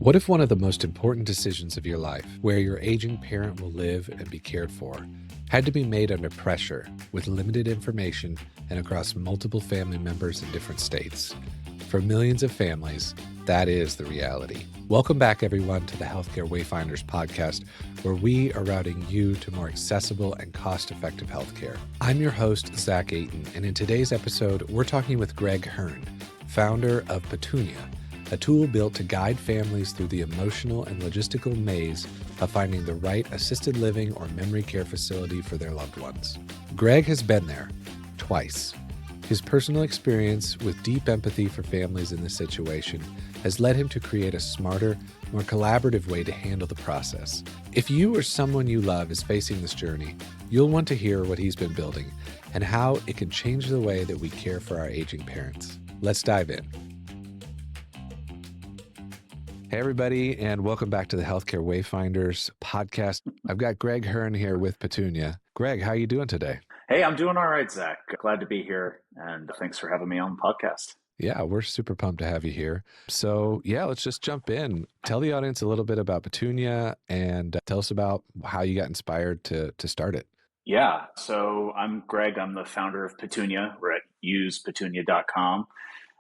What if one of the most important decisions of your life, where your aging parent will live and be cared for, had to be made under pressure with limited information and across multiple family members in different states? For millions of families, that is the reality. Welcome back, everyone, to the Healthcare Wayfinders podcast, where we are routing you to more accessible and cost-effective healthcare. I'm your host, Zach Aten, and in today's episode, we're talking with Greg Hearn, founder of Petunia, a tool built to guide families through the emotional and logistical maze of finding the right assisted living or memory care facility for their loved ones. Greg has been there twice. His personal experience with deep empathy for families in this situation has led him to create a smarter, more collaborative way to handle the process. If you or someone you love is facing this journey, you'll want to hear what he's been building and how it can change the way that we care for our aging parents. Let's dive in. Hey, everybody, and welcome back to the Healthcare Wayfinders podcast. I've got Greg Hearn here with Petunia. Greg, how are you doing today? Hey, I'm doing all right, Zach. Glad to be here, and thanks for having me on the podcast. Yeah, we're super pumped to have you here. So, let's just jump in. Tell the audience a little bit about Petunia and tell us about how you got inspired to start it. Yeah, so I'm Greg. I'm the founder of Petunia. We're at usepetunia.com.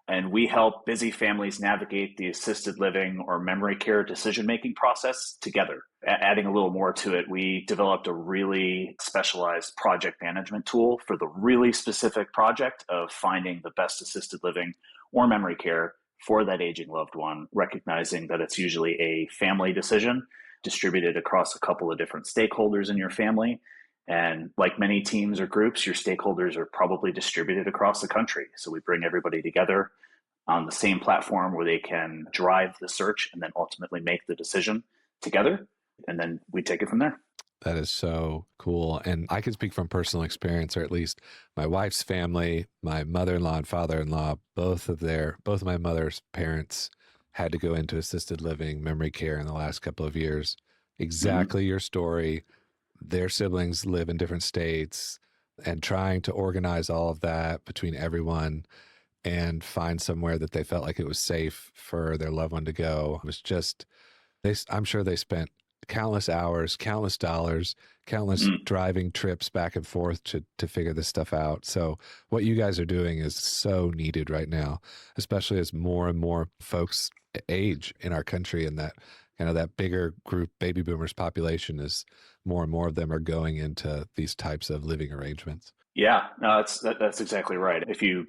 And we help busy families navigate the assisted living or memory care decision-making process together. Adding a little more to it, we developed a really specialized project management tool for the really specific project of finding the best assisted living or memory care for that aging loved one, recognizing that it's usually a family decision distributed across a couple of different stakeholders in your family. And like many teams or groups, your stakeholders are probably distributed across the country. So we bring everybody together on the same platform where they can drive the search and then ultimately make the decision together. And then we take it from there. That is so cool. And I can speak from personal experience, or at least my wife's family, my mother-in-law and father-in-law, both of my mother's parents had to go into assisted living, memory care in the last couple of years. Exactly your story. Their siblings live in different states, and trying to organize all of that between everyone and find somewhere that they felt like it was safe for their loved one to go was just, I'm sure they spent countless hours, countless dollars, countless driving trips back and forth to figure this stuff out. So what you guys are doing is so needed right now, especially as more and more folks age in our country, and that kind of that bigger group baby boomers population is more and more of them are going into these types of living arrangements. Yeah, no, that's exactly right. If you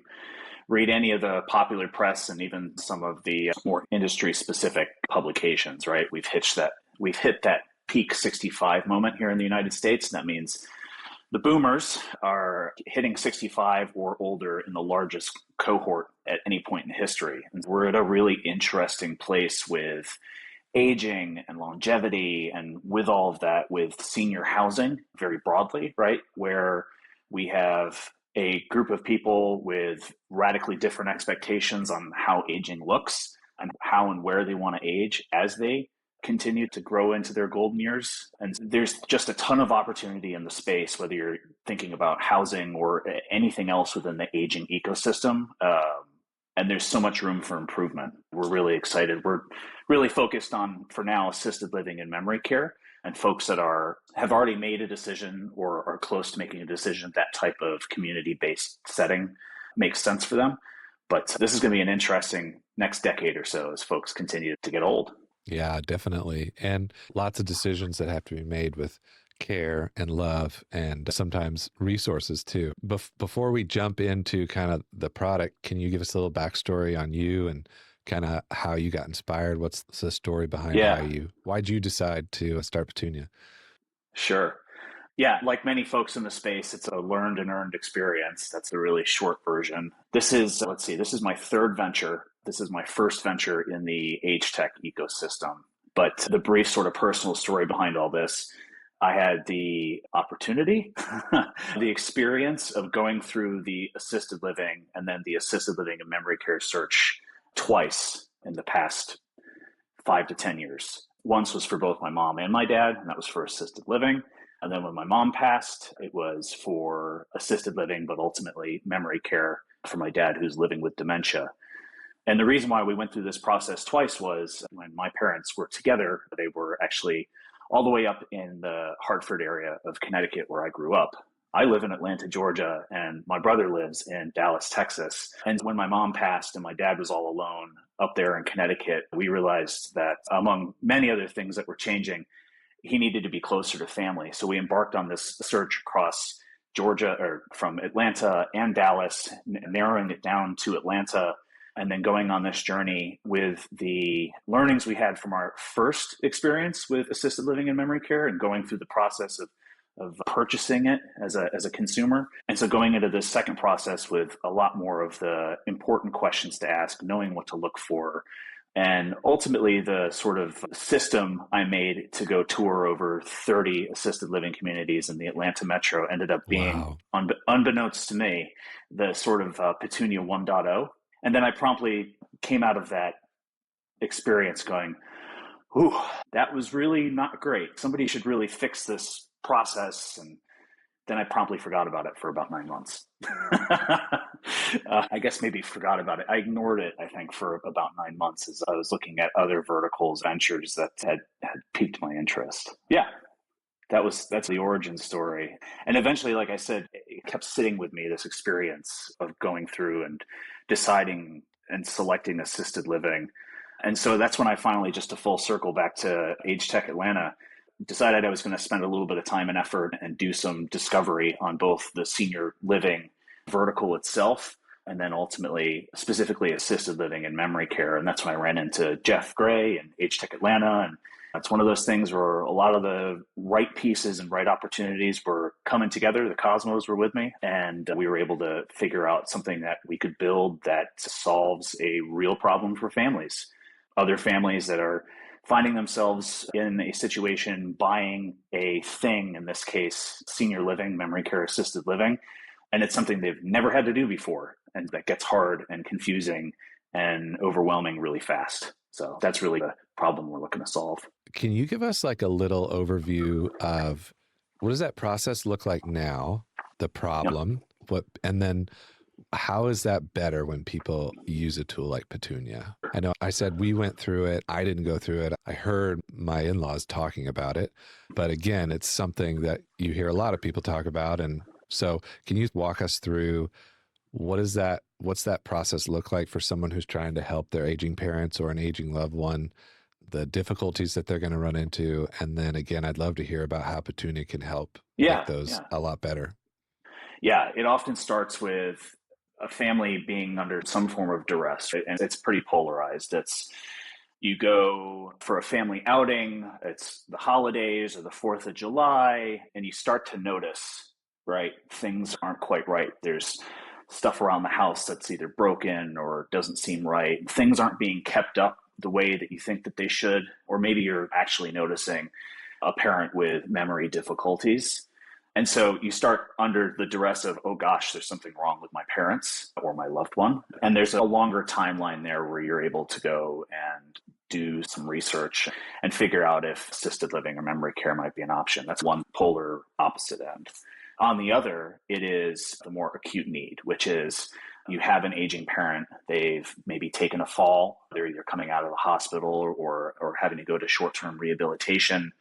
read any of the popular press and even some of the more industry specific publications, right, we've hit that peak 65 moment here in the United States. And that means the boomers are hitting 65 or older in the largest cohort at any point in history. And we're at a really interesting place with aging and longevity, and with all of that, with senior housing very broadly, right? Where we have a group of people with radically different expectations on how aging looks and how and where they want to age as they continue to grow into their golden years. And there's just a ton of opportunity in the space, whether you're thinking about housing or anything else within the aging ecosystem. And there's so much room for improvement. We're really excited. We're really focused on, for now, assisted living and memory care, and folks that have already made a decision or are close to making a decision. That type of community-based setting makes sense for them. But this is going to be an interesting next decade or so as folks continue to get old. Yeah, definitely. And lots of decisions that have to be made with care and love and sometimes resources too. Before we jump into kind of the product, can you give us a little backstory on you and kind of how you got inspired? What's the story behind why'd you decide to start Petunia? Sure. Yeah, like many folks in the space, it's a learned and earned experience. That's the really short version. This is my third venture. This is my first venture in the age tech ecosystem. But the brief sort of personal story behind all this, I had the opportunity, the experience of going through the assisted living and then the assisted living and memory care search twice in the past 5 to 10 years. Once was for both my mom and my dad, and that was for assisted living. And then when my mom passed, it was for assisted living, but ultimately memory care for my dad who's living with dementia. And the reason why we went through this process twice was when my parents were together, they were actually all the way up in the Hartford area of Connecticut where I grew up. I live in Atlanta, Georgia, and my brother lives in Dallas, Texas. And when my mom passed and my dad was all alone up there in Connecticut, we realized that among many other things that were changing, he needed to be closer to family. So we embarked on this search across Georgia, or from Atlanta and Dallas, narrowing it down to Atlanta, and then going on this journey with the learnings we had from our first experience with assisted living and memory care, and going through the process of purchasing it as a consumer. And so going into this second process with a lot more of the important questions to ask, knowing what to look for. And ultimately, the sort of system I made to go tour over 30 assisted living communities in the Atlanta metro ended up being, Wow. unbeknownst to me, the sort of Petunia 1.0. And then I promptly came out of that experience going, ooh, that was really not great. Somebody should really fix this process. And then I promptly forgot about it for about 9 months. I guess maybe forgot about it. I ignored it, I think, for about 9 months as I was looking at other verticals, ventures that had piqued my interest. Yeah, that's the origin story. And eventually, like I said, it kept sitting with me, this experience of going through and deciding and selecting assisted living. And so that's when I finally, just to full circle back to Age Tech Atlanta, decided I was going to spend a little bit of time and effort and do some discovery on both the senior living vertical itself, and then ultimately specifically assisted living and memory care. And that's when I ran into Jeff Gray and Age Tech Atlanta. And it's one of those things where a lot of the right pieces and right opportunities were coming together. The cosmos were with me, and we were able to figure out something that we could build that solves a real problem for families. Other families that are finding themselves in a situation buying a thing, in this case, senior living, memory care, assisted living, and it's something they've never had to do before. And that gets hard and confusing and overwhelming really fast. So that's really the problem we're looking to solve. Can you give us like a little overview of what does that process look like now, the Yep. problem, and then how is that better when people use a tool like Petunia? I know I said we went through it. I didn't go through it. I heard my in-laws talking about it. But again, it's something that you hear a lot of people talk about. And so can you walk us through what's that process look like for someone who's trying to help their aging parents or an aging loved one, the difficulties that they're going to run into? And then again, I'd love to hear about how Petunia can help make those a lot better. Yeah, it often starts with a family being under some form of duress, right? And it's pretty polarized. It's you go for a family outing, it's the holidays or the 4th of July, and you start to notice, right, things aren't quite right. There's stuff around the house that's either broken or doesn't seem right. Things aren't being kept up the way that you think that they should, or maybe you're actually noticing a parent with memory difficulties. And so you start under the duress of, oh gosh, there's something wrong with my parents or my loved one. And there's a longer timeline there where you're able to go and do some research and figure out if assisted living or memory care might be an option. That's one polar opposite end. On the other, it is the more acute need, which is you have an aging parent, they've maybe taken a fall, they're either coming out of the hospital or having to go to short-term rehabilitation.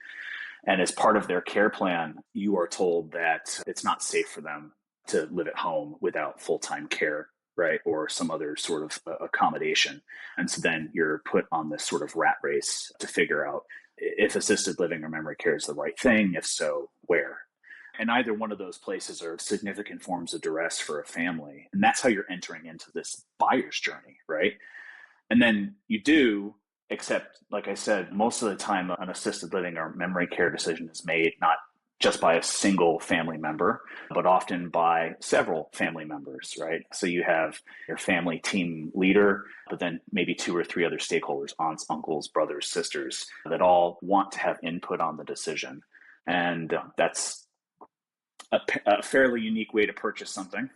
And as part of their care plan, you are told that it's not safe for them to live at home without full-time care, right? Or some other sort of accommodation. And so then you're put on this sort of rat race to figure out if assisted living or memory care is the right thing. If so, where? And either one of those places are significant forms of duress for a family. And that's how you're entering into this buyer's journey, right? And then you do, except like I said, most of the time an assisted living or memory care decision is made not just by a single family member, but often by several family members, right? So you have your family team leader, but then maybe 2 or 3 other stakeholders, aunts, uncles, brothers, sisters, that all want to have input on the decision. And that's a fairly unique way to purchase something.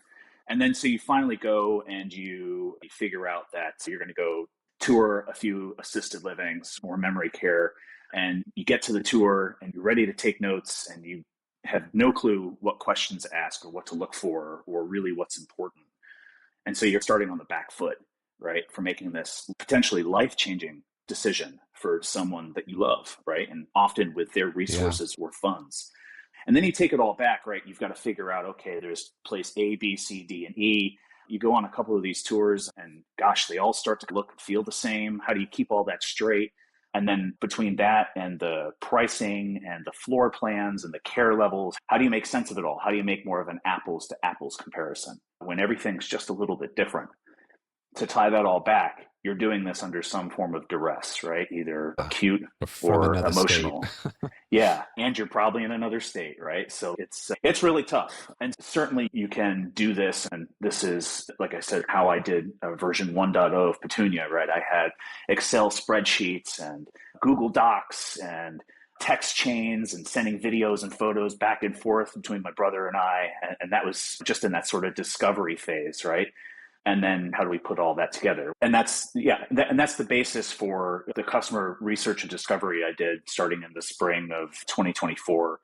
And then so you finally go and you figure out that you're going to go tour a few assisted livings or memory care, and you get to the tour and you're ready to take notes and you have no clue what questions to ask or what to look for or really what's important. And so you're starting on the back foot. right, for making this potentially life-changing decision for someone that you love, right? And often with their Yeah. resources or funds. And then you take it all back, right? You've got to figure out, okay, there's place A, B, C, D, and E. You go on a couple of these tours and gosh, they all start to look and feel the same. How do you keep all that straight? And then between that and the pricing and the floor plans and the care levels, how do you make sense of it all? How do you make more of an apples to apples comparison when everything's just a little bit different? To tie that all back, you're doing this under some form of duress, right? Either acute From or another state. emotional. Yeah, and you're probably in another state, right? So it's really tough. And certainly you can do this, and this is, like I said, how I did version 1.0 of Petunia, right? I had Excel spreadsheets and Google Docs and text chains and sending videos and photos back and forth between my brother and I. And that was just in that sort of discovery phase, right? And then how do we put all that together? And that's the basis for the customer research and discovery I did starting in the spring of 2024.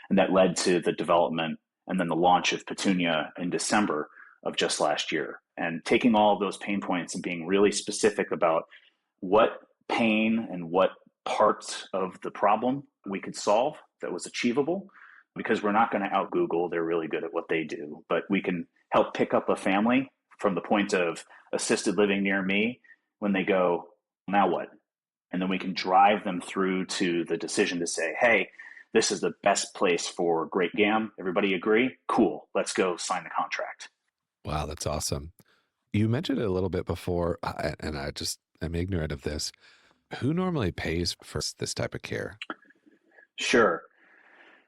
And that led to the development and then the launch of Petunia in December of just last year. And taking all of those pain points and being really specific about what pain and what parts of the problem we could solve that was achievable, because we're not going to out Google. They're really good at what they do, but we can help pick up a family from the point of assisted living near me when they go, now what? And then we can drive them through to the decision to say, hey, this is the best place for Great Gam. Everybody agree? Cool. Let's go sign the contract. Wow, that's awesome. You mentioned it a little bit before, and I just am ignorant of this. Who normally pays for this type of care? Sure.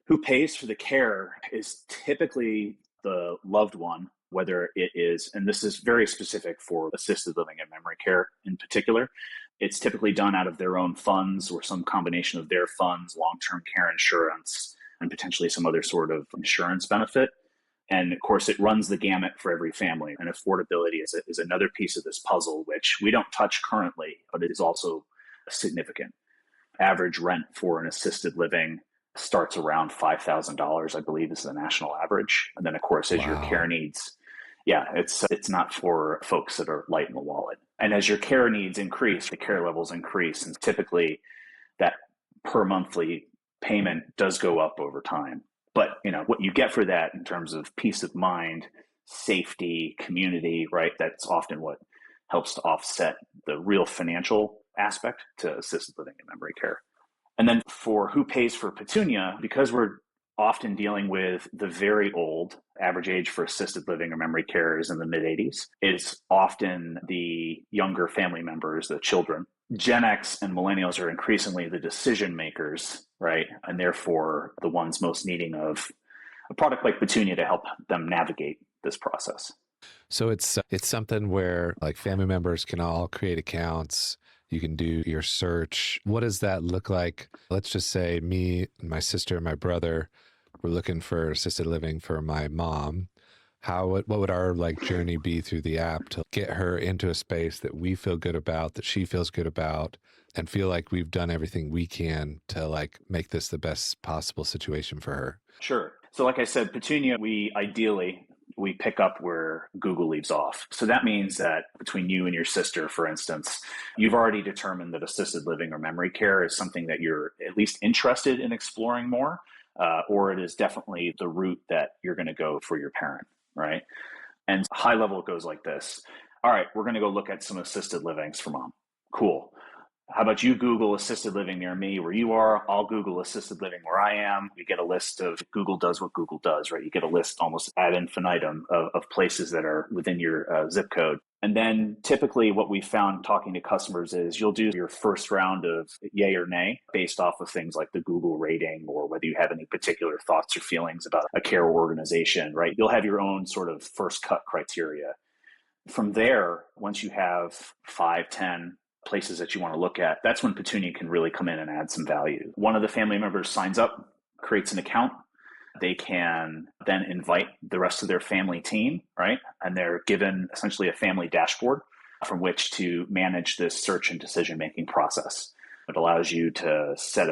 Who pays for the care is typically the loved one, whether it is, and this is very specific for assisted living and memory care in particular, it's typically done out of their own funds or some combination of their funds, long-term care insurance, and potentially some other sort of insurance benefit. And of course, it runs the gamut for every family. And affordability is another piece of this puzzle, which we don't touch currently, but it is also significant. Average rent for an assisted living starts around $5,000, I believe, is the national average. And then, of course, as your care needs, it's not for folks that are light in the wallet. And as your care needs increase, the care levels increase, and typically that per monthly payment does go up over time. But what you get for that in terms of peace of mind, safety, community, right? That's often what helps to offset the real financial aspect to assisted living and memory care. And then for who pays for Petunia, because we're often dealing with the very old, average age for assisted living or memory care is in the mid-80s. It's often the younger family members, the children. Gen X and millennials are increasingly the decision makers, right? And therefore the ones most needing of a product like Petunia to help them navigate this process. So it's something where like family members can all create accounts. You can do your search. What does that look like? Let's just say me, my sister, and my brother were looking for assisted living for my mom. What would our journey be through the app to get her into a space that we feel good about, that she feels good about, and feel like we've done everything we can to make this the best possible situation for her? Sure. So like I said, Petunia, we pick up where Google leaves off. So that means that between you and your sister, for instance, you've already determined that assisted living or memory care is something that you're at least interested in exploring more, or it is definitely the route that you're going to go for your parent, right? And high level, it goes like this. All right, we're going to go look at some assisted livings for mom. Cool. How about you Google assisted living near me where you are? I'll Google assisted living where I am. You get a list of Google does what Google does, right? You get a list almost ad infinitum of places that are within your zip code. And then typically what we found talking to customers is you'll do your first round of yay or nay based off of things like the Google rating or whether you have any particular thoughts or feelings about a care organization, right? You'll have your own sort of first cut criteria. From there, once you have 5, 10 places that you want to look at, that's when Petunia can really come in and add some value. One of the family members signs up, creates an account. They can then invite the rest of their family team, right? And they're given essentially a family dashboard from which to manage this search and decision-making process. It allows you to set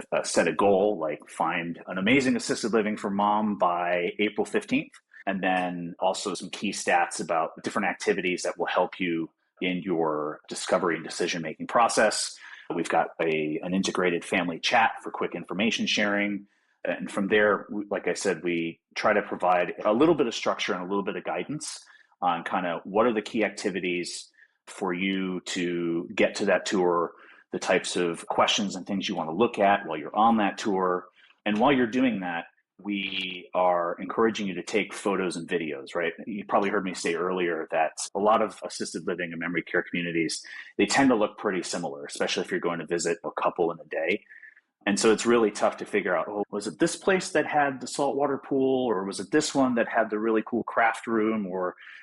a goal, like find an amazing assisted living for mom by April 15th. And then also some key stats about different activities that will help you in your discovery and decision-making process. We've got an integrated family chat for quick information sharing. And from there, like I said, we try to provide a little bit of structure and a little bit of guidance on kind of what are the key activities for you to get to that tour, the types of questions and things you want to look at while you're on that tour. And while you're doing that, we are encouraging you to take photos and videos, right? You probably heard me say earlier that a lot of assisted living and memory care communities, they tend to look pretty similar, especially if you're going to visit a couple in a day. And so it's really tough to figure out, oh, was it this place that had the saltwater pool, or was it this one that had the really cool craft room?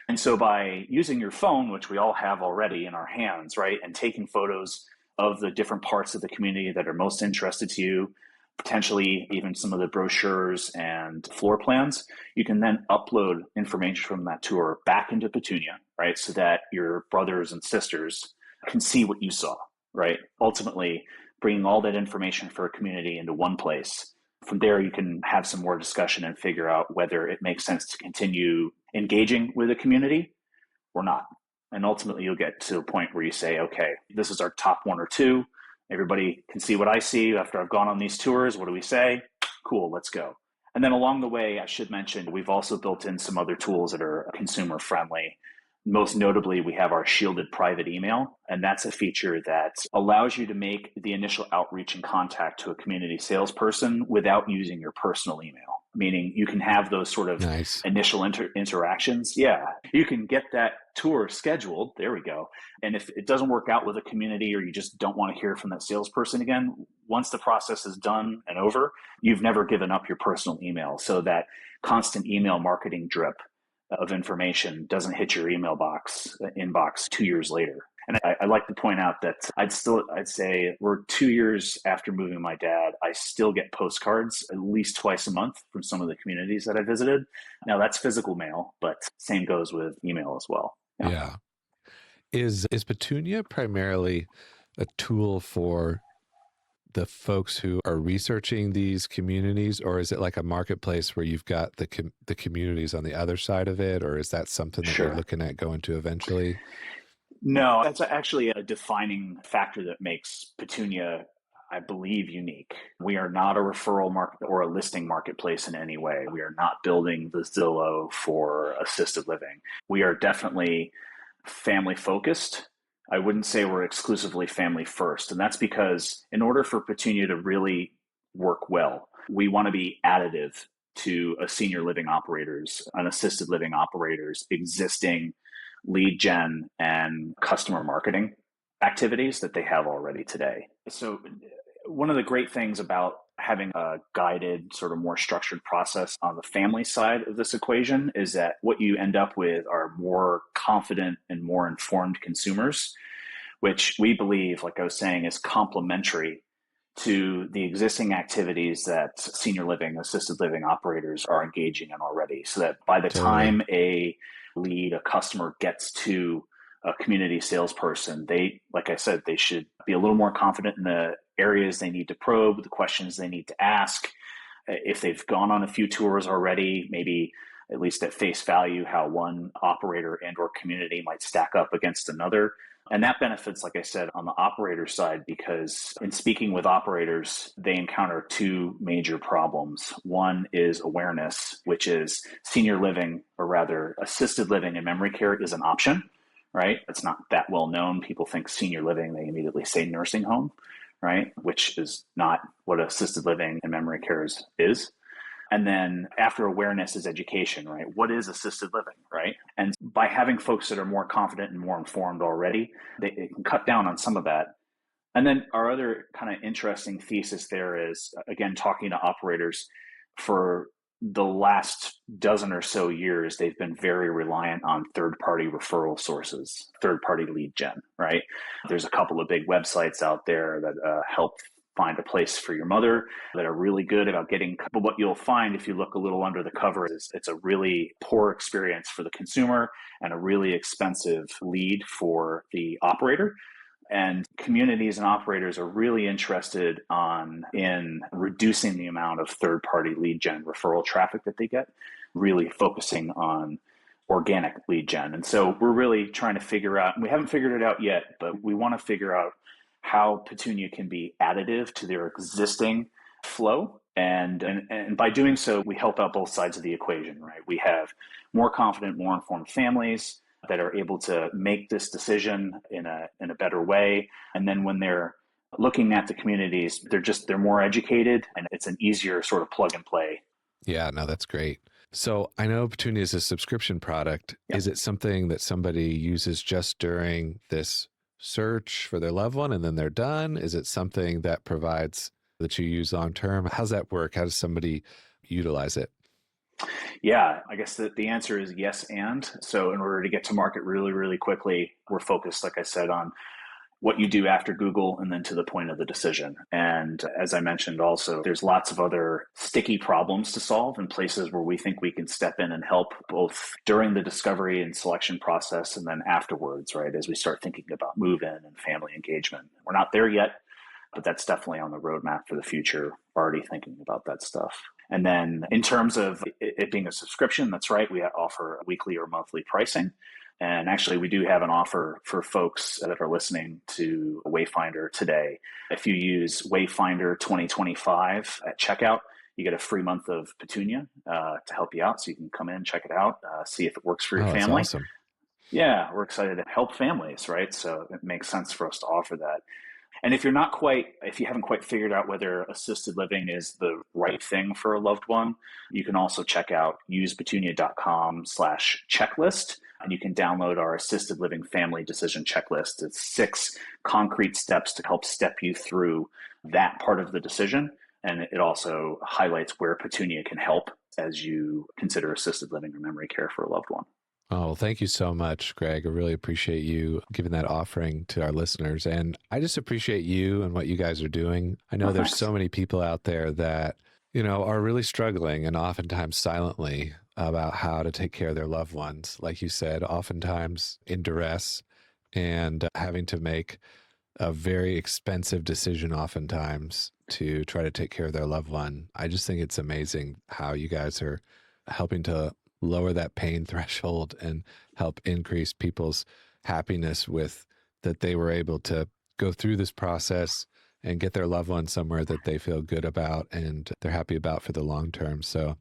And so by using your phone, which we all have already in our hands, right, and taking photos of the different parts of the community that are most interested to you, potentially even some of the brochures and floor plans, you can then upload information from that tour back into Petunia, right, so that your brothers and sisters can see what you saw, right? Ultimately, bringing all that information for a community into one place. From there, you can have some more discussion and figure out whether it makes sense to continue engaging with a community or not. And ultimately, you'll get to a point where you say, okay, this is our top one or two. Everybody can see what I see after I've gone on these tours. What do we say? Cool, let's go. And then along the way, I should mention, we've also built in some other tools that are consumer friendly. Most notably, we have our shielded private email, and that's a feature that allows you to make the initial outreach and contact to a community salesperson without using your personal email, meaning you can have those sort of initial interactions. Yeah, you can get that tour scheduled. There we go. And if it doesn't work out with a community or you just don't want to hear from that salesperson again, once the process is done and over, you've never given up your personal email. So that constant email marketing drip of information doesn't hit your inbox 2 years later. And I like to point out that I'd say we're 2 years after moving my dad. I still get postcards at least twice a month from some of the communities that I visited. Now that's physical mail, but same goes with email as well. Yeah. Is Petunia primarily a tool for the folks who are researching these communities, or is it like a marketplace where you've got the communities on the other side of it, or is that something that you're looking at going to eventually? No, that's actually a defining factor that makes Petunia, I believe, unique. We are not a referral market or a listing marketplace in any way. We are not building the Zillow for assisted living. We are definitely family focused. I wouldn't say we're exclusively family first. And that's because in order for Petunia to really work well, we want to be additive to a senior living operator's, an assisted living operator's existing lead gen and customer marketing activities that they have already today. So one of the great things about having a guided, sort of more structured process on the family side of this equation is that what you end up with are more confident and more informed consumers, which we believe, like I was saying, is complementary to the existing activities that senior living, assisted living operators are engaging in already. So that by the time a customer gets to a community salesperson, they, like I said, they should be a little more confident in the areas they need to probe, the questions they need to ask. If they've gone on a few tours already, maybe at least at face value, how one operator and or community might stack up against another. And that benefits, like I said, on the operator side, because in speaking with operators, they encounter two major problems. One is awareness, which is senior living, or rather assisted living and memory care is an option, right? It's not that well known. People think senior living, they immediately say nursing home, right? Which is not what assisted living and memory care is. And then after awareness is education, right? What is assisted living, right? And by having folks that are more confident and more informed already, they can cut down on some of that. And then our other kind of interesting thesis there is, again, talking to operators, for the last dozen or so years, they've been very reliant on third-party referral sources, third-party lead gen, right? There's a couple of big websites out there that help find a place for your mother that are really good about getting, but what you'll find if you look a little under the cover is it's a really poor experience for the consumer and a really expensive lead for the operator. And communities and operators are really interested in reducing the amount of third-party lead gen referral traffic that they get, really focusing on organic lead gen. And so we're really trying to figure out, and we haven't figured it out yet, but we want to figure out how Petunia can be additive to their existing flow. And by doing so, we help out both sides of the equation, right? We have more confident, more informed families that are able to make this decision in a better way. And then when they're looking at the communities, they're more educated, and it's an easier sort of plug and play. Yeah, no, that's great. So I know Petunia is a subscription product. Yep. Is it something that somebody uses just during this search for their loved one and then they're done? Is it something that provides that you use long term? How's that work? How does somebody utilize it? Yeah, I guess the answer is yes. And so in order to get to market really, really quickly, we're focused, like I said, on what you do after Google and then to the point of the decision. And as I mentioned also, there's lots of other sticky problems to solve and places where we think we can step in and help both during the discovery and selection process and then afterwards, right, as we start thinking about move-in and family engagement. We're not there yet, but that's definitely on the roadmap for the future, already thinking about that stuff. And then in terms of it being a subscription, that's right, we offer weekly or monthly pricing. And actually, we do have an offer for folks that are listening to Wayfinder today. If you use Wayfinder 2025 at checkout, you get a free month of Petunia to help you out. So you can come in, check it out, see if it works for your family. That's awesome. Yeah, we're excited to help families, right? So it makes sense for us to offer that. And if you haven't quite figured out whether assisted living is the right thing for a loved one, you can also check out usepetunia.com/checklist, and you can download our assisted living family decision checklist. It's 6 concrete steps to help step you through that part of the decision. And it also highlights where Petunia can help as you consider assisted living or memory care for a loved one. Oh, well, thank you so much, Greg. I really appreciate you giving that offering to our listeners. And I just appreciate you and what you guys are doing. I know there's so many people out there that, are really struggling and oftentimes silently about how to take care of their loved ones. Like you said, oftentimes in duress and having to make a very expensive decision oftentimes to try to take care of their loved one. I just think it's amazing how you guys are helping to lower that pain threshold and help increase people's happiness with that they were able to go through this process and get their loved one somewhere that they feel good about and they're happy about for the long term. So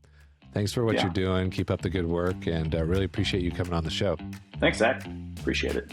thanks for what you're doing. Keep up the good work, and I really appreciate you coming on the show. Thanks, Zach. Appreciate it.